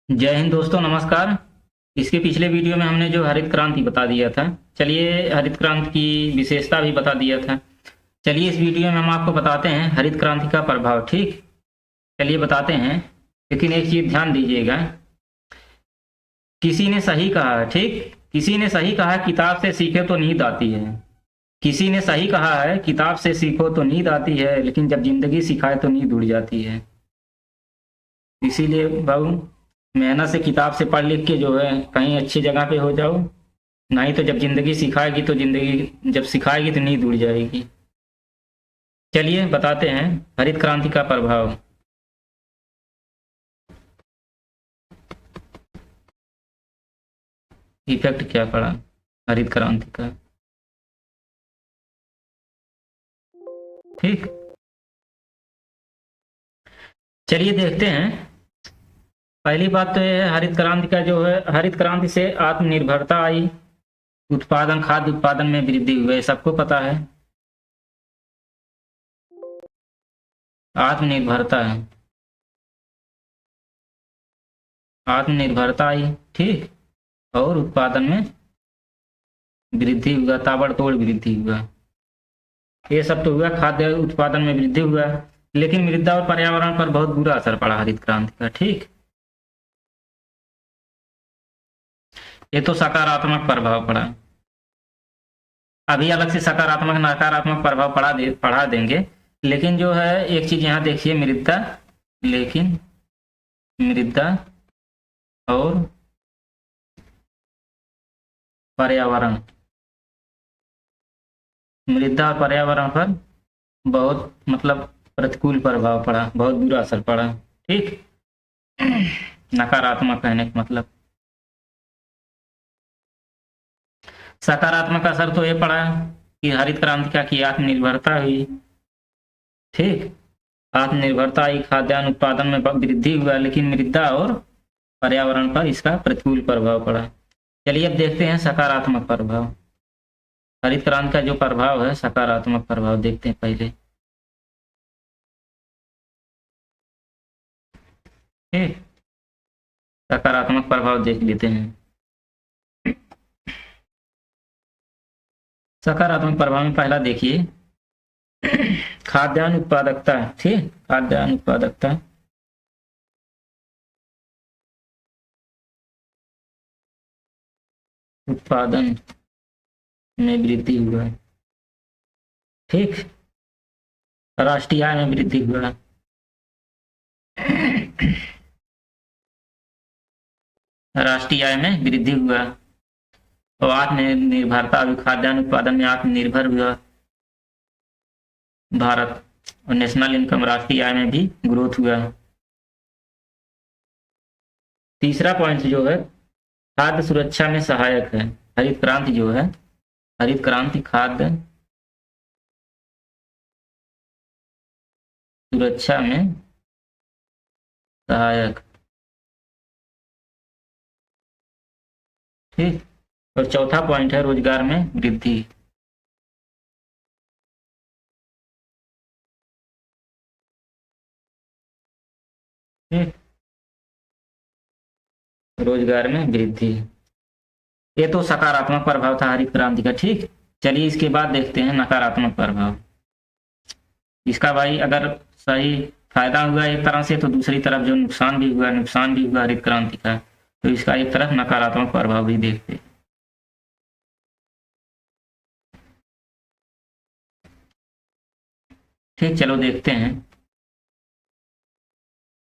जय हिंद दोस्तों, नमस्कार। इसके पिछले वीडियो में हमने जो हरित क्रांति बता दिया था, चलिए हरित क्रांति की विशेषता भी बता दिया था। चलिए इस वीडियो में हम आपको बताते हैं हरित क्रांति का प्रभाव। ठीक, चलिए बताते हैं। लेकिन एक चीज ध्यान दीजिएगा, किसी ने सही कहा है। ठीक, किसी ने सही कहा है, किताब से सीखे तो नींद आती है। किसी ने सही कहा है, किताब से सीखो तो नींद आती है, लेकिन जब जिंदगी सिखाए तो नींद उड़ जाती है। इसीलिए बाबू, मेहनत से किताब से पढ़ लिख के जो है कहीं अच्छी जगह पे हो जाओ, नहीं तो जब जिंदगी सिखाएगी तो जिंदगी जब सिखाएगी तो नींद उड़ जाएगी। चलिए बताते हैं हरित क्रांति का प्रभाव। इफेक्ट क्या पड़ा हरित क्रांति का। ठीक, चलिए देखते हैं। पहली बात तो ये है, हरित क्रांति का जो है, हरित क्रांति से आत्मनिर्भरता आई, उत्पादन, खाद्य उत्पादन में वृद्धि हुई, सबको पता है। आत्मनिर्भरता है, आत्मनिर्भरता आई। ठीक, और उत्पादन में वृद्धि हुआ, ताबड़तोड़ वृद्धि हुआ। ये सब तो हुआ, खाद्य उत्पादन में वृद्धि हुआ, लेकिन मृदा और पर्यावरण पर बहुत बुरा असर पड़ा हरित क्रांति का। ठीक, ये तो सकारात्मक प्रभाव पड़ा। अभी अलग से सकारात्मक नकारात्मक प्रभाव पढ़ा देंगे। लेकिन जो है एक चीज यहाँ देखिए, मृदा, लेकिन मृदा और पर्यावरण, मृदा और पर्यावरण पर बहुत मतलब प्रतिकूल प्रभाव पड़ा, बहुत बुरा असर पड़ा। ठीक, नकारात्मक कहने का मतलब। सकारात्मक असर तो ये पड़ा कि हरित क्रांति का की आत्मनिर्भरता हुई। ठीक, आत्मनिर्भरता आई, खाद्यान्न उत्पादन में वृद्धि हुआ, लेकिन मृदा और पर्यावरण पर इसका प्रतिकूल प्रभाव पड़ा। चलिए अब देखते हैं सकारात्मक प्रभाव। हरित क्रांति का जो प्रभाव है, सकारात्मक प्रभाव देखते हैं पहले। ठीक, सकारात्मक प्रभाव देख लेते हैं। सकारात्मक प्रभाव में पहला देखिए, खाद्यान्न उत्पादकता। ठीक, खाद्यान्न उत्पादकता, उत्पादन में वृद्धि हुआ। ठीक, राष्ट्रीय आय में वृद्धि हुआ। राष्ट्रीय आय में वृद्धि हुआ और आत्मनिर्भरता, अभी खाद्यान्न उत्पादन में आत्मनिर्भर हुआ भारत, और नेशनल इनकम, राष्ट्रीय आय में भी ग्रोथ हुआ। तीसरा पॉइंट जो है, खाद्य सुरक्षा में सहायक है। हरित क्रांति जो है, हरित क्रांति खाद्य सुरक्षा में सहायक। ठीक, और चौथा पॉइंट है रोजगार में वृद्धि। ठीक, रोजगार में वृद्धि। ये तो सकारात्मक प्रभाव था हरित क्रांति का। ठीक, चलिए इसके बाद देखते हैं नकारात्मक प्रभाव। इसका भाई अगर सही फायदा हुआ एक तरह से, तो दूसरी तरफ जो नुकसान भी हुआ हरित क्रांति का, तो इसका एक तरफ नकारात्मक प्रभाव भी देखते हैं। ठीक, चलो देखते हैं।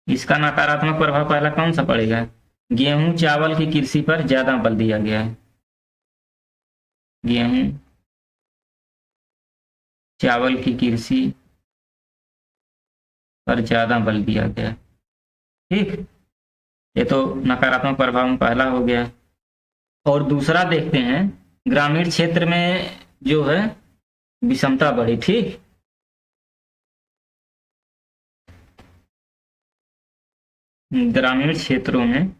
इसका नकारात्मक प्रभाव पहला कौन सा पड़ेगा, गेहूं चावल की कृषि पर ज्यादा बल दिया गया है। गेहूं चावल की कृषि पर ज्यादा बल दिया गया। ठीक, ये तो नकारात्मक प्रभाव में पहला हो गया। और दूसरा देखते हैं, ग्रामीण क्षेत्र में जो है विषमता बढ़ी। ठीक, ग्रामीण क्षेत्रों में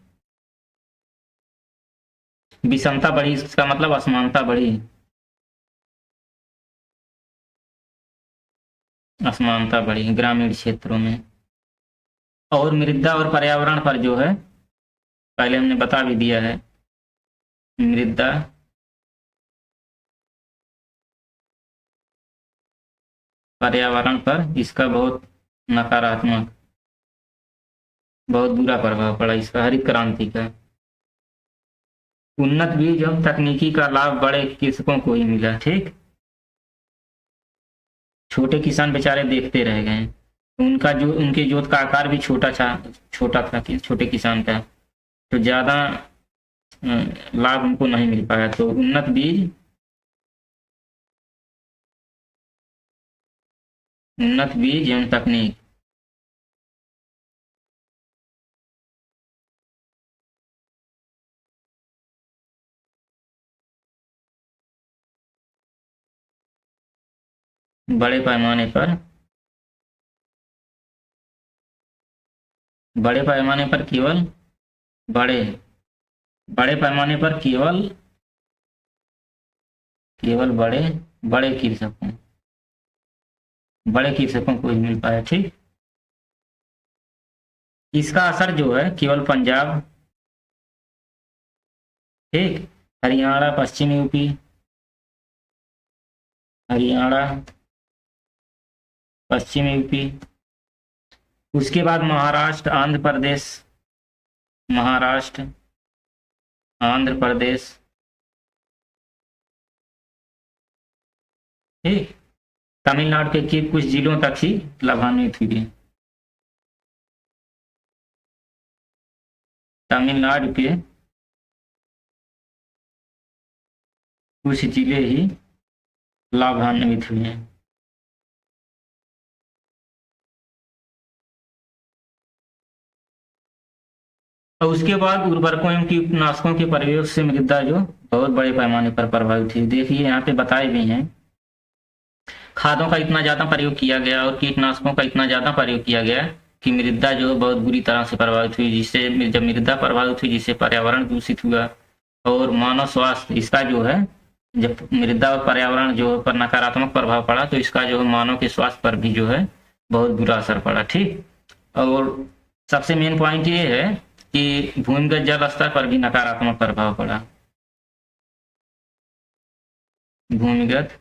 विषमता बढ़ी, इसका मतलब असमानता बढ़ी, असमानता बढ़ी ग्रामीण क्षेत्रों में। और मृदा और पर्यावरण पर जो है पहले हमने बता भी दिया है। मृदा पर्यावरण पर इसका बहुत नकारात्मक, बहुत बुरा प्रभाव पड़ा इसका, हरित क्रांति का। उन्नत बीज एवं तकनीकी का लाभ बड़े कृषकों को ही मिला। ठीक, छोटे किसान बेचारे देखते रह गए। उनका जो उनके जोत का आकार भी छोटा था कि छोटे किसान का, तो ज्यादा लाभ उनको नहीं मिल पाया। तो उन्नत बीज एवं तकनीक, बड़े पैमाने पर बड़े पैमाने पर केवल बड़े बड़े पैमाने पर केवल बड़े कृषकों को ही मिल पाया। ठीक, इसका असर जो है केवल पंजाब, ठीक, हरियाणा, पश्चिम यूपी, हरियाणा, पश्चिम यूपी, उसके बाद महाराष्ट्र, आंध्र प्रदेश, ठीक, तमिलनाडु के कुछ जिलों तक ही लाभान्वित हुए। तमिलनाडु के कुछ जिले ही लाभान्वित हुए। और उसके बाद उर्वरकों एवं कीटनाशकों के प्रयोग से मृदा जो बहुत बड़े पैमाने पर प्रभावित हुई। देखिए यहाँ पे बताए भी हैं, खादों का इतना ज्यादा प्रयोग किया गया और कीटनाशकों का इतना ज्यादा प्रयोग किया गया कि मृदा जो बहुत बुरी तरह से प्रभावित हुई। जिससे जब मृदा प्रभावित हुई, जिससे पर्यावरण दूषित हुआ और मानव स्वास्थ्य इसका जो है, जब मृदा और पर्यावरण जो पर नकारात्मक प्रभाव पड़ा तो इसका जो है मानव के स्वास्थ्य पर भी जो है बहुत बुरा असर पड़ा। ठीक, और सबसे मेन पॉइंट ये है कि भूमिगत जल स्तर पर भी नकारात्मक प्रभाव पड़ा। भूमिगत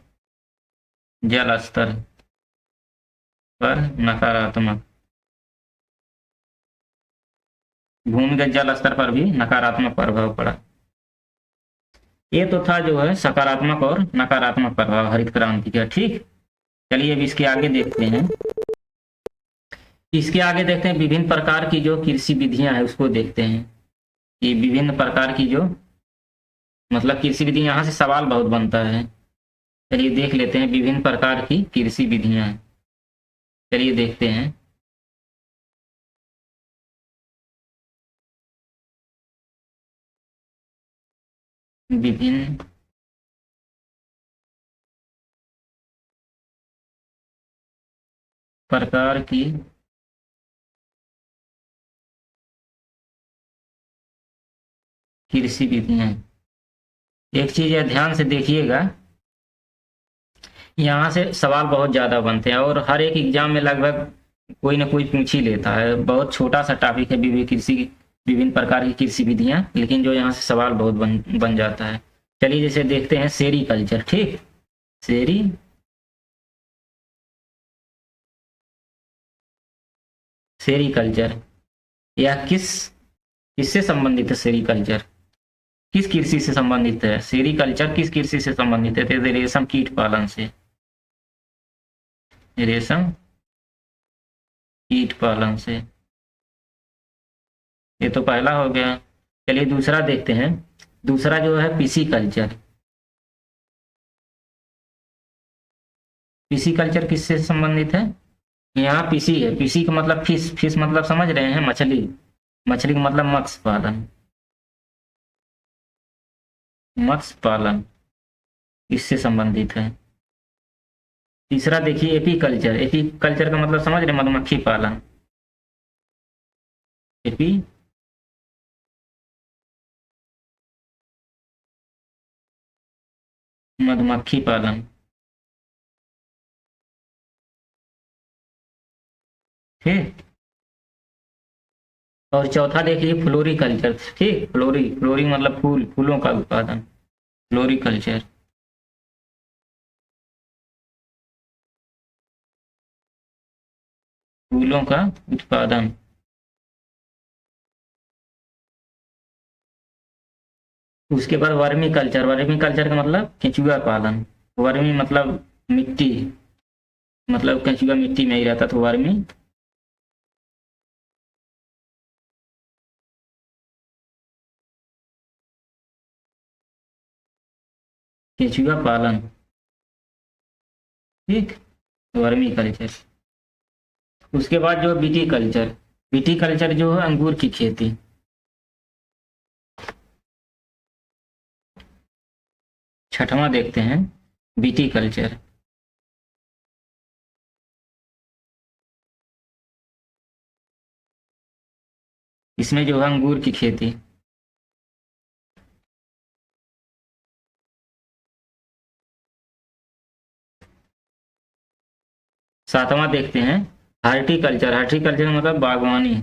जल स्तर पर नकारात्मक, भूमिगत जल स्तर पर भी नकारात्मक प्रभाव पड़ा। ये तो था जो है सकारात्मक और नकारात्मक प्रभाव हरित क्रांति का। ठीक, चलिए अब इसके आगे देखते हैं। विभिन्न प्रकार की जो कृषि विधियां हैं उसको देखते हैं कि विभिन्न प्रकार की जो मतलब कृषि विधि, यहाँ से सवाल बहुत बनता है। चलिए देख लेते हैं विभिन्न प्रकार की कृषि विधियां। चलिए देखते हैं। विभिन्न प्रकार की कृषि विधियां। एक चीज है, ध्यान से देखिएगा, यहाँ से सवाल बहुत ज्यादा बनते हैं और हर एक एग्जाम में लगभग कोई ना कोई पूछ ही लेता है। बहुत छोटा सा टॉपिक है विभिन्न प्रकार की कृषि विधियां, लेकिन जो यहाँ से सवाल बहुत बन जाता है। चलिए जैसे देखते हैं सेरीकल्चर। ठीक, सेरीकल्चर यह किससे संबंधित है? सेरीकल्चर किस कृषि से संबंधित है? सेरीकल्चर किस कृषि से संबंधित है? तो रेशम कीट पालन से, रेशम कीट पालन से। ये तो पहला हो गया। चलिए दूसरा देखते हैं। दूसरा जो है पिसीकल्चर। पिसीकल्चर किससे संबंधित है? यहाँ पीसी है, पीसी का मतलब फिश मतलब समझ रहे हैं, मछली, मछली का मतलब मत्स्य पालन इससे संबंधित है। तीसरा देखिए एपीकल्चर का मतलब समझ रहे हैं, मधुमक्खी पालन। एपी मधुमक्खी पालन। ठीक, और चौथा देखिए फ्लोरिकल्चर। ठीक, फ्लोरी मतलब फूल, फूलों का उत्पादन, फ्लोरिकल्चर। फूलों का उत्पादन। उसके बाद वर्मी कल्चर। वर्मी कल्चर का मतलब केंचुआ पालन। वर्मी मतलब मिट्टी, मतलब केंचुआ मिट्टी में ही रहता तो वर्मी। केंचुआ पालन। ठीक, वर्मी कल्चर। उसके बाद जो बीटी कल्चर। बीटी कल्चर जो है अंगूर की खेती। छठवां देखते हैं बीटी कल्चर। इसमें जो है अंगूर की खेती। सातवां देखते हैं हार्टिकल्चर। हार्टिकल्चर मतलब बागवानी।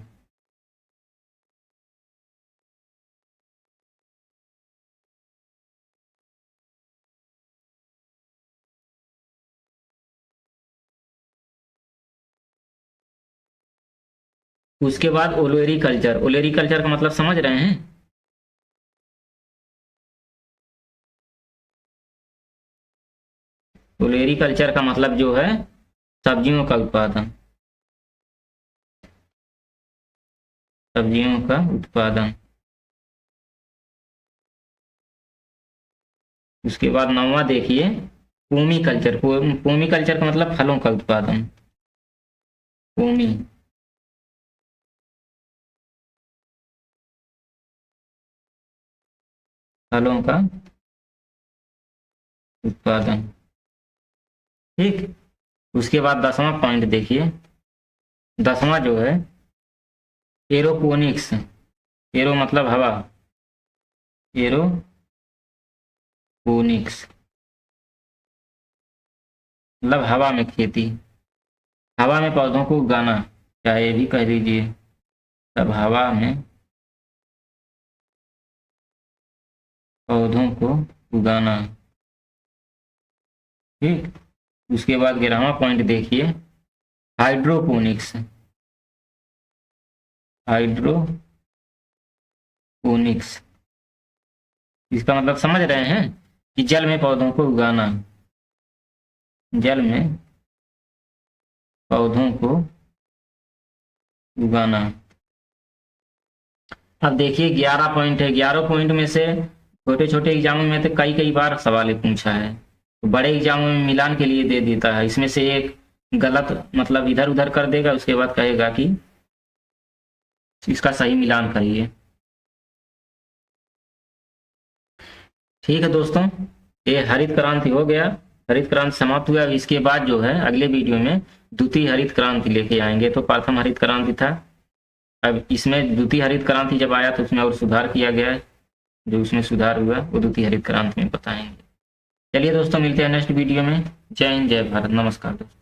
उसके बाद ओलेरी कल्चर। ओलेरी कल्चर का मतलब समझ रहे हैं? ओलेरी कल्चर का मतलब जो है सब्जियों का उत्पादन, सब्जियों का उत्पादन। उसके बाद नौवां देखिए पूमी कल्चर। पूमी कल्चर का मतलब फलों का उत्पादन, पूमी। फलों का उत्पादन। ठीक। उसके बाद 10वां पॉइंट देखिए। 10वां जो है एरोपोनिक्स। एरो मतलब हवा, एरोपोनिक्स मतलब हवा में खेती, हवा में पौधों को उगाना, चाहे ये भी कह दीजिए। तब हवा में पौधों को उगाना। ठीक। उसके बाद 11वां पॉइंट देखिए हाइड्रोपोनिक्स। हाइड्रोपोनिक्स इसका मतलब समझ रहे हैं कि जल में पौधों को उगाना, जल में पौधों को उगाना। अब देखिए 11 पॉइंट है। 11 पॉइंट में से छोटे छोटे एग्जामों में तो कई कई बार सवाल पूछा है, तो बड़े एग्जामों में मिलान के लिए दे देता है। इसमें से एक गलत मतलब इधर उधर कर देगा, उसके बाद कहेगा कि इसका सही मिलान करिए। ठीक है दोस्तों, ये हरित क्रांति हो गया, हरित क्रांति समाप्त हुआ। इसके बाद जो है अगले वीडियो में द्वितीय हरित क्रांति लेके आएंगे। तो प्रथम हरित क्रांति था, अब इसमें द्वितीय हरित क्रांति जब आया तो उसमें और सुधार किया गया है। जो उसमें सुधार हुआ वो द्वितीय हरित क्रांति में बताएंगे। चलिए दोस्तों, मिलते हैं नेक्स्ट वीडियो में। जय हिंद, जय भारत, नमस्कार दोस्तों।